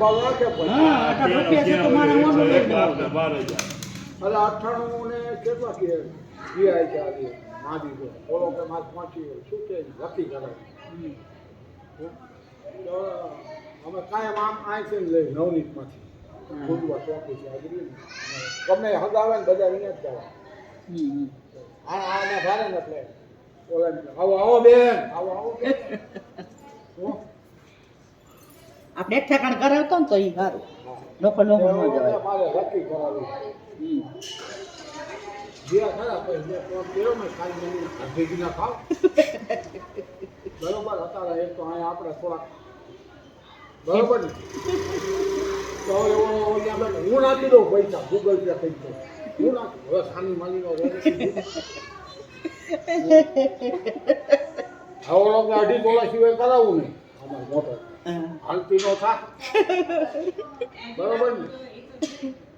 ભાવ રાખે પણ હા 18 રૂપિયા છે તો મારે ઓનું લઈ લેવું 12,000 અરે 98 ને કેટલા કે જીઆઈ છે આજે માદી છે બોલો કે માર પહોંચી શું કે લખી કરાય તો અમે કાયમ આમ આઈથી લઈ નવનીતમાંથી ફૂલવા ચોકી છે આગળ ગમે હગાવે ને બધા અહીંયા જ જવા આને ભારે ને એટલે ઓલા આવો આવો બેન આવો આવો બેન આપણે એક ઠેકાણ કરાવતો ને તો ઈ સારું લોકો ન જવાય મારે લખી કરાવી જીયા ખરા પછી મેં ફોન કર્યો મેં ખાલી મને ભેગી ના ખાવ બરોબર હતા એક તો અહીંયા આપણે થોડાક બરોબર ને તો એવો હું નાખી દઉં પૈસા ગૂગલ પે થઈ ગયો હું નાખી હવે સાની માલીનો હવે લોકો 2.5 તોલા સિવાય કરાવવું નહીં અમારે મોટો હાલતી નો થા બરોબર ને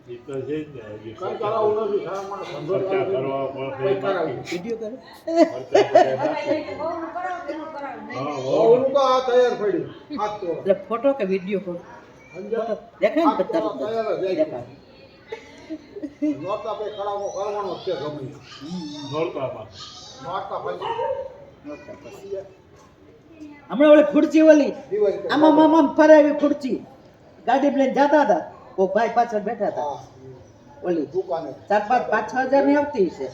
એ તો છે જ ને કઈ કરાવવું નથી સારા મને ખર્ચા કરવા પડશે કરાવી વિડિયો કરે હા ઓલું તો આ તૈયાર પડ્યું હાથ તોલા એટલે ફોટો કે વિડિયો ફોટો સમજ્યા? દેખાય ને હાથ તોલા પત્તા તૈયાર જ દેખાય નોરતા પછી કરાવો કરવાનો જ છે ગમે નોરતામાં નોરતા પછી હમણાં ઓલી ખુરચી ઓલી દિવાળી આમાં મામા ફરાવી ખુરચી ગાડી લઈને જતા હતા કોઈ ભાઈ પાછળ બેઠા હતા હા ઓલી દુકાને 4,000-5,000 ની આવતી છે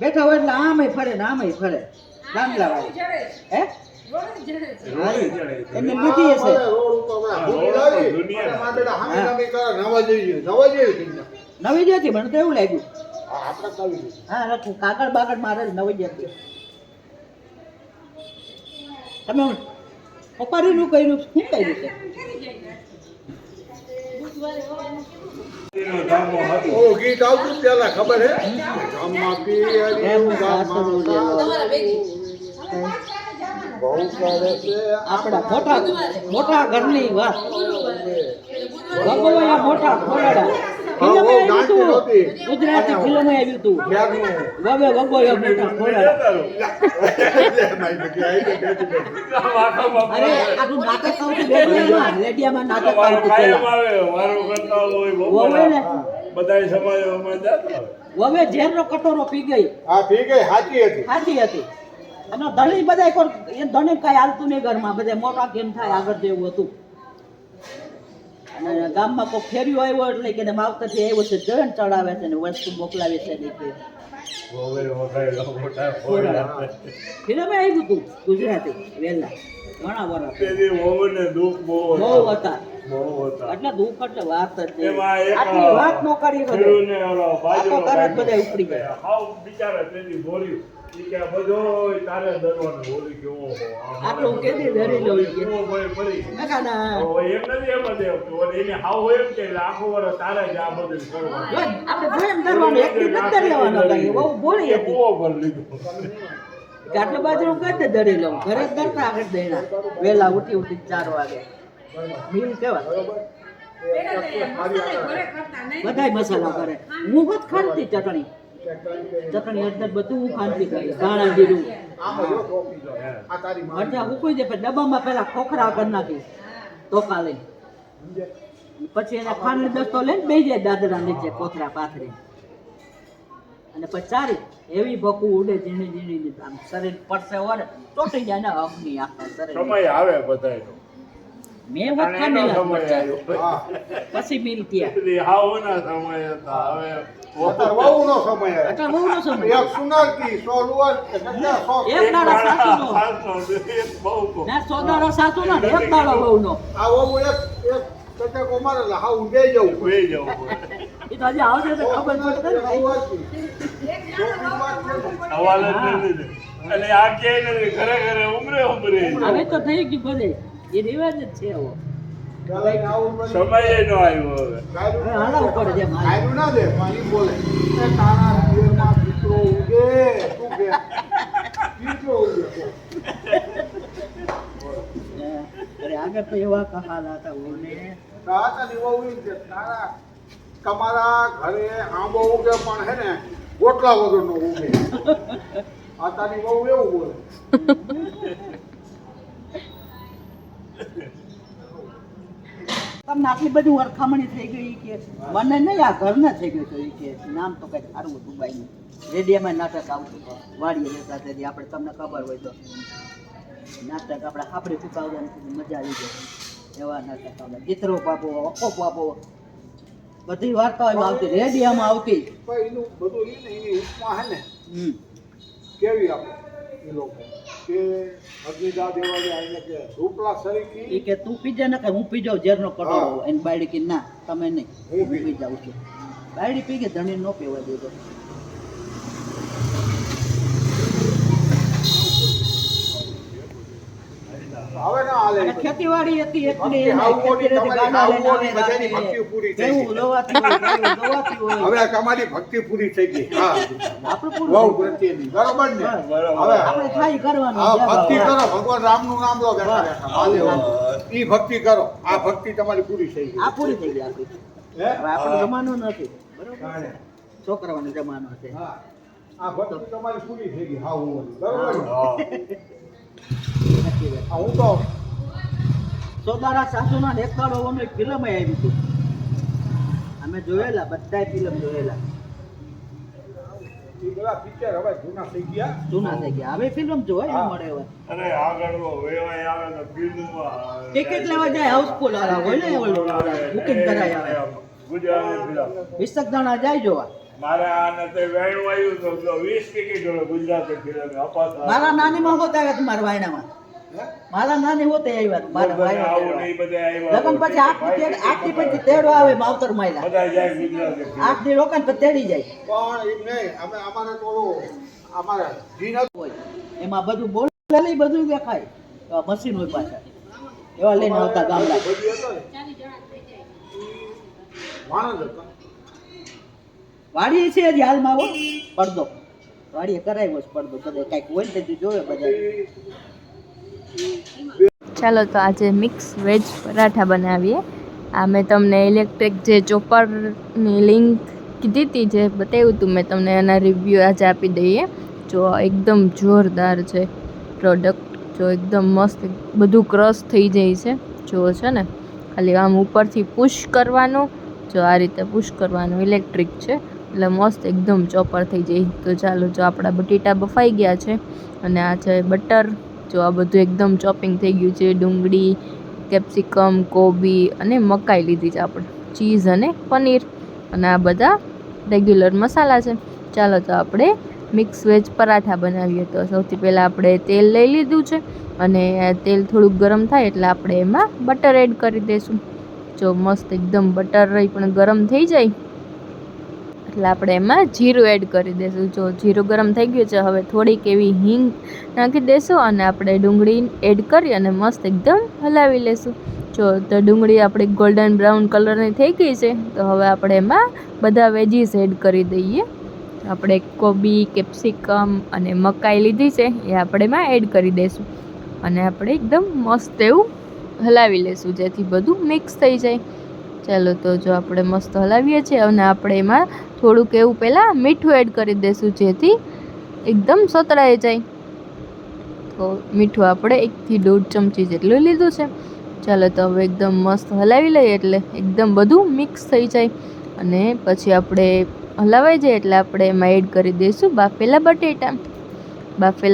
બેઠા હોય એટલે આમેય ફરે ને આમેય ફરે ડાંગલા વાળી હે એમને લીધી હશે રોડ ઉપર હમણાં ભૂલી લાવી દુનિયા. અને મારા બેટા હામી નામી કરે નવા જેવી તમને નવી જ હતી મને તો એવું લાગ્યું હા આપણે કાવી દીધી હા રાખું કાગળ બાગળ મારે જ નવી જ હતી તમે પપ્પારીનું કર્યું શું કર્યું છે એનો ધામો હતો ઓ ગીત આવતું પેલા ખબર હે ગામમાં પિયરિયું ગામમાં બહુ કરે છે આપણા મોટા ઘરની વાત ભગવાયા મોટા ખોરડા ફિલ્મ આવ્યું હતું ગુજરાતી ફિલ્મ આવ્યું હતું વગે વગોયો મોટા ખોરડા અરે આટલું નાટક આવતું લેડિયામાં નાટક આવતું કાયમ પેલા આવે વારો કરતા હોય બહુ વવે ને બધાય સમાજમાં જતા હોય વવે ઝેરનો કટોરો પી ગઈ હા ઠીક હે સાચી હતી સાચી હતી અને ધણી બધા કોઈ એ ધણી કઈ હાલતું નહીં ઘરમાં બધા મોટા કેમ થાય આગળ જેવું હતું અને ગામમાં કોઈ ફેર્યો આવ્યો એટલે કે માવતરથી આવ્યો છે જણ ચડાવે છે ને વસ્તુ મોકલાવે છે ને કે હવે વખાયેલો મોટા ખોરડા ફિલ્મે આવ્યું હતું ગુજરાતી વહેલા ઘણા વર્ષ તેથી વહુને દુઃખ બહુ બહુ હતા બહુ હતા એટલે દુઃખ એટલે વાત જ નહીં. એમાં એક આટલી વાત નો કરી શકે ખેડૂતને ઓલો બાજરો આ તો તરત બધા ઉપડી ગયા. હાવ બિચારા તેથી ભોર્યું ઈ કે આ બધોય તારે દરવાનું બોલી કે ઓહો આટલું કેદી ધરી લઉં કે એવો ભય પડી ના ના તો એમ નથી એમ જ એમ તો એને હાવ એમ કે એટલે આખો વર્ષ તારે જ આ બધું કરવાનું આપણે જોઈ એમ કરવાનું એક દી નથી લેવાનો કઈ બહુ બોલી હતી બહુ ભર લીધું ગાંઠ બાજુ કઈ ધરી લઉં ઘરે જ ધરતા આગળ દેના વહેલા ઉઠી 4 વાગે મિલ કેવા બધાય મસાલા કરે હું જ ખાતી ચટણી હળદર બધું હું ખાતી કરી ધાણા જીરું આમાં જો ટોપી જો આ તારી માં હળદર ઉકળી દે પછી ડબ્બામાં પેલા ખોખરા કરી નાખી ધોકા લઈને પછી એને ખાંડ દસ્તો લઈને બેસી જાય દાદરા નીચે કોથરા પાથરી અને પછી ચારી એવી ભકું ઉડે ઝીણી ઝીણી આમ શરીર પડશે વરે ચોટી જાય ને અગ્નિ આખા શરીર સમય આવે બધાયનો મેં વખત ખાંડેલા સમય આવ્યો હા પછી મિલ ત્યાં એટલે હાવ ના સમય હતા હવે અત્યારે વહુનો સમય આવે એટલે બહુ નો સમય એક સુનારકી 100 લુવાર કે કેટલા 100 એક દાડો સાસુનો એક બહુ ના સોદારો સાસુનો ને એક દાડો બહુનો આ વહુ એક કટકો મારે એટલે હાવ બે જવું બે જવું એ તો હજી આવશે તો ખબર પડશે ને ભાઈ. સવાલ જ નથી એટલે આ ક્યાંય નથી ઘરે ઘરે ઉમરે હવે તો થઈ ગયું બધે એ રિવાજ જ છે એવો સમય નો આવ્યો હવે હવે હલાવવું પડે જેમ હાલે. આયરું ના દે પાણી બોલે એ તારા જીવનમાં દીકરો ઉગે તું કે દીકરો ઉગે અરે આગળ તો એવા કહાલા હતા ઓને તાતાની વહુ એમ કે તારા તમારા ઘરે આંબો ઉગે પણ હે ને ગોટલા વગરનો ઉગે આ તારી વહુ એવું બોલે તમને આટલી બધી વરખામણી થઈ ગઈ કે મને નહીં આ ઘરને થઈ ગયું તો એ કે નામ તો કંઈક સારું હતું બાઈનું રેડિયામાં નાટક આવતું વાડીએ જતા તેથી આપણે તમને ખબર હોય તો નાટક આપણે ચૂકાવવાની મજા આવી જાય એવા નાટક આવતા ચિત્રો પાપો અકોપ પાપો બધી વાર્તાઓ આવતી રેડિયામાં આવતી પણ એનું બધું એની ઉપમા હે ને કેવી આપે એ લોકો કે અગ્નિદા દેવા જાય એને કે રૂપલા સરીકી એ કે તું પીજે ને કે હું પી જાઉં ઝેરનો કટોરો એની બાયડી કે ના તમે નહીં હું પી જાઉં છું બાયડી પી કે ધણી નો પીવા દીધો હવે ના હાલે અને ખેતીવાડી હતી એટલે હવે તમારી ભક્તિ પૂરી થઈ ગઈ હા આપણું બહુ પ્રત્યેની બરોબર ને હવે આપણે થાય કરવાનું હા ભક્તિ કરો ભગવાન રામનું નામ લો બેઠા બેઠા મહાદેવ ઈ ભક્તિ કરો આ ભક્તિ તમારી પૂરી થઈ ગઈ આ પૂરી થઈ ગઈ આપણી હે હવે આપણો જમાનો નથી બરોબર છોકરાઓનો જમાનો છે હા આ ભક્તિ તમારી પૂરી થઈ ગઈ હા હું બરોબર હું તો સોદારા સાસુના નેકળોની ફિલ્મ આવી હતી અમે જોયેલા બધા ફિલ્મ જોયેલા ઈ બધા પિક્ચર હવે જૂના થઈ ગયા હવે ફિલ્મ જોવા મળે હવે અરે આગળ વેવાય આવે તો ફિલ્મમાં ટિકિટ લેવા જાય હાઉસફુલ આલા હોય ને ઓલો બુકિંગ કરાય આવે ગુજરાતી ફિલ્મ 20 જણા જાય જોવા મારે આને તે વેણું આવ્યું તો 20 ટિકિટ હોય ગુજરાતી ફિલ્મ અપાતા મારા નાનીમાં હોત આવ્યા હતા મારા વાયણામાં મારા નાની હોતે આવ્યા હતા મારા આવું વાયણા નહીં બધા આવ્યા લગન પછી આખી પછી તેડવા આવે માવતર માયલા બધા જાય ગુજરાતી ફિલ્મ આખી રોકાણ પછી તેડી જાય પણ એમ નહીં અમે અમારે તો અમારા જીન હોય એમાં બધું બોલેલી બધું દેખાય મશીન હોય પાછા એવા લઈને આવતા ગામડા વાણંદ હતા વાડીએ છે હજી હાલમાં આવો પડદો વાડીએ કરાવ્યો છે પડદો બધે કાંઈક હોય ને તે જોવે બધા ચાલો તો આજે મિક્સ વેજ પરાઠા બનાવીએ આ મેં તમને ઇલેક્ટ્રિક જે ચોપરની લિંક કીધી હતી જે બતાવ્યું હતું મેં તમને એના રિવ્યૂ આજે આપી દઈએ જો એકદમ જોરદાર છે પ્રોડક્ટ જો એકદમ મસ્ત બધું ક્રશ થઈ જાય છે જો છે ને ખાલી આમ ઉપરથી પુશ કરવાનું જો આ રીતે પુશ કરવાનું ઇલેક્ટ્રિક છે એટલે મસ્ત એકદમ ચોપર થઈ જાય તો ચાલો જો આપણા બટેટા બફાઈ ગયા છે અને આ છે બટર જો આ બધું એકદમ ચોપિંગ થઈ ગયું છે ડુંગળી કેપ્સિકમ કોબી અને મકાઈ લીધી છે આપણે ચીઝ અને પનીર અને આ બધા રેગ્યુલર મસાલા છે ચાલો તો આપણે મિક્સ વેજ પરાઠા બનાવીએ તો સૌથી પહેલાં આપણે તેલ લઈ લીધું છે અને તેલ થોડુંક ગરમ થાય એટલે આપણે એમાં બટર એડ કરી દઈશું જો મસ્ત એકદમ બટર પણ ગરમ થઈ જાય એટલે આપણે એમાં જીરું એડ કરી દઈશું જો જીરું ગરમ થઈ ગયું છે હવે થોડીક એવી હિંગ નાખી દઈશું અને આપણે ડુંગળી એડ કરી અને મસ્ત એકદમ હલાવી લઈશું જો તો ડુંગળી આપણી ગોલ્ડન બ્રાઉન કલરની થઈ ગઈ છે તો હવે આપણે એમાં બધા વેજીસ એડ કરી દઈએ આપણે કોબી કેપ્સિકમ અને મકાઈ લીધી છે એ આપણે એમાં એડ કરી દઈશું અને આપણે એકદમ મસ્ત એવું હલાવી લઈશું જેથી બધું મિક્સ થઈ જાય ચાલો તો જો આપણે મસ્ત હલાવીએ છીએ અને આપણે એમાં થોડુંક એવું પહેલાં મીઠું એડ કરી દઈશું જેથી એકદમ સતળાઈ જાય તો મીઠું આપણે 1 થી 1.5 ચમચી જેટલું લીધું છે ચાલો તો હવે એકદમ મસ્ત હલાવી લઈએ એટલે એકદમ બધું મિક્સ થઈ જાય અને પછી આપણે હલાવાઈ જાય એટલે આપણે એમાં એડ કરી દઈશું બાફેલા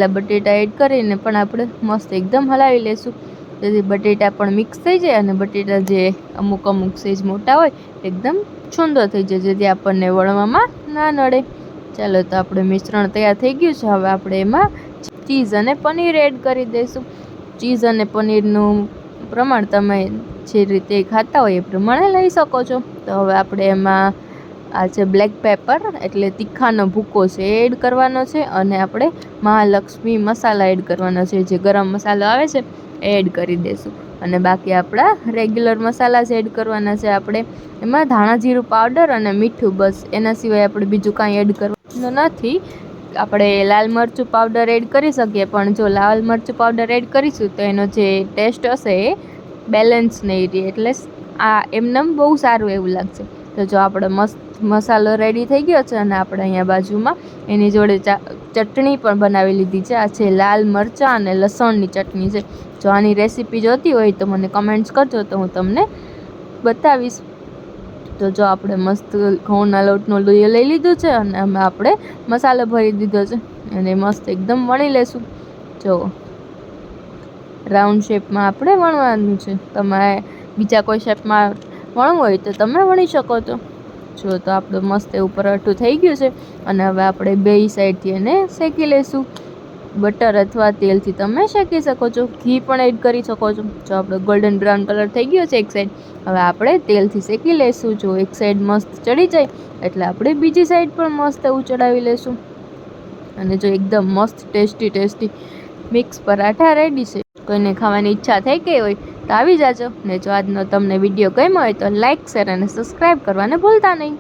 બટેટા એડ કરીને પણ આપણે મસ્ત એકદમ હલાવી લઈશું જેથી બટેટા પણ મિક્સ થઈ જાય અને બટેટા જે અમુક સાઈઝ મોટા હોય એકદમ છુંદો થઈ જાય જેથી આપણને વળવામાં ના નડે ચાલો તો આપણે મિશ્રણ તૈયાર થઈ ગયું છે હવે આપણે એમાં ચીઝ અને પનીર એડ કરી દઈશું ચીઝ અને પનીરનું પ્રમાણ તમે જે રીતે ખાતા હોય એ પ્રમાણે લઈ શકો છો તો હવે આપણે એમાં આ છે બ્લેક પેપર એટલે તીખાનો ભૂકો છે એ એડ કરવાનો છે અને આપણે મહાલક્ષ્મી મસાલા એડ કરવાનો છે જે ગરમ મસાલો આવે છે એ એડ કરી દઈશું અને બાકી આપણા રેગ્યુલર મસાલા જ એડ કરવાના છે આપણે એમાં ધાણા જીરું પાવડર અને મીઠું બસ એના સિવાય આપણે બીજું કાંઈ એડ કરવાનું નથી આપણે લાલ મરચું પાવડર એડ કરી શકીએ પણ જો લાલ મરચું પાવડર એડ કરીશું તો એનો જે ટેસ્ટ હશે એ બેલેન્સ નહીં રહે એટલે આ એમનેમ બહુ સારું એવું લાગશે તો જો આપણે મસ્ત મસાલો રેડી થઈ ગયો છે અને આપણે અહીંયા બાજુમાં એની જોડે ચટણી પણ બનાવી લીધી છે આ છે લાલ મરચાં અને લસણની ચટણી છે જો આની રેસીપી જોતી હોય તો મને કમેન્ટ્સ કરજો તો હું તમને બતાવીશ. તો જો આપણે મસ્ત ઘઉંના લોટનો લોહી લઈ લીધું છે અને અમે આપણે મસાલો ભરી દીધો છે અને મસ્ત એકદમ વણી લેશું. જો રાઉન્ડ શેપમાં આપણે વણવાનું છે. તમારે બીજા કોઈ શેપમાં વણવું હોય તો તમે વણી શકો છો. જો તો આપણું મસ્ત એવું પરાઠું થઈ ગયું છે અને હવે આપણે બે સાઈડથી એને શેકી લઈશું. બટર અથવા તેલથી તમે શેકી શકો છો, ઘી પણ એડ કરી શકો છો. જો આપણો ગોલ્ડન બ્રાઉન કલર થઈ ગયો છે એક સાઈડ, હવે આપણે તેલથી શેકી લઈશું. જો એક સાઈડ મસ્ત ચડી જાય એટલે આપણે બીજી સાઈડ પણ મસ્ત એવું ચડાવી લઈશું. અને જો એકદમ મસ્ત ટેસ્ટી મિક્સ પરાઠા રેડી છે. કોઈને ખાવાની ઈચ્છા થઈ ગઈ હોય તો આવી જાજો. ને જો આજનો તમને વિડીયો ગમ્યો હોય તો લાઇક, શેર અને સબસ્ક્રાઈબ કરવાને ભૂલતા નહીં.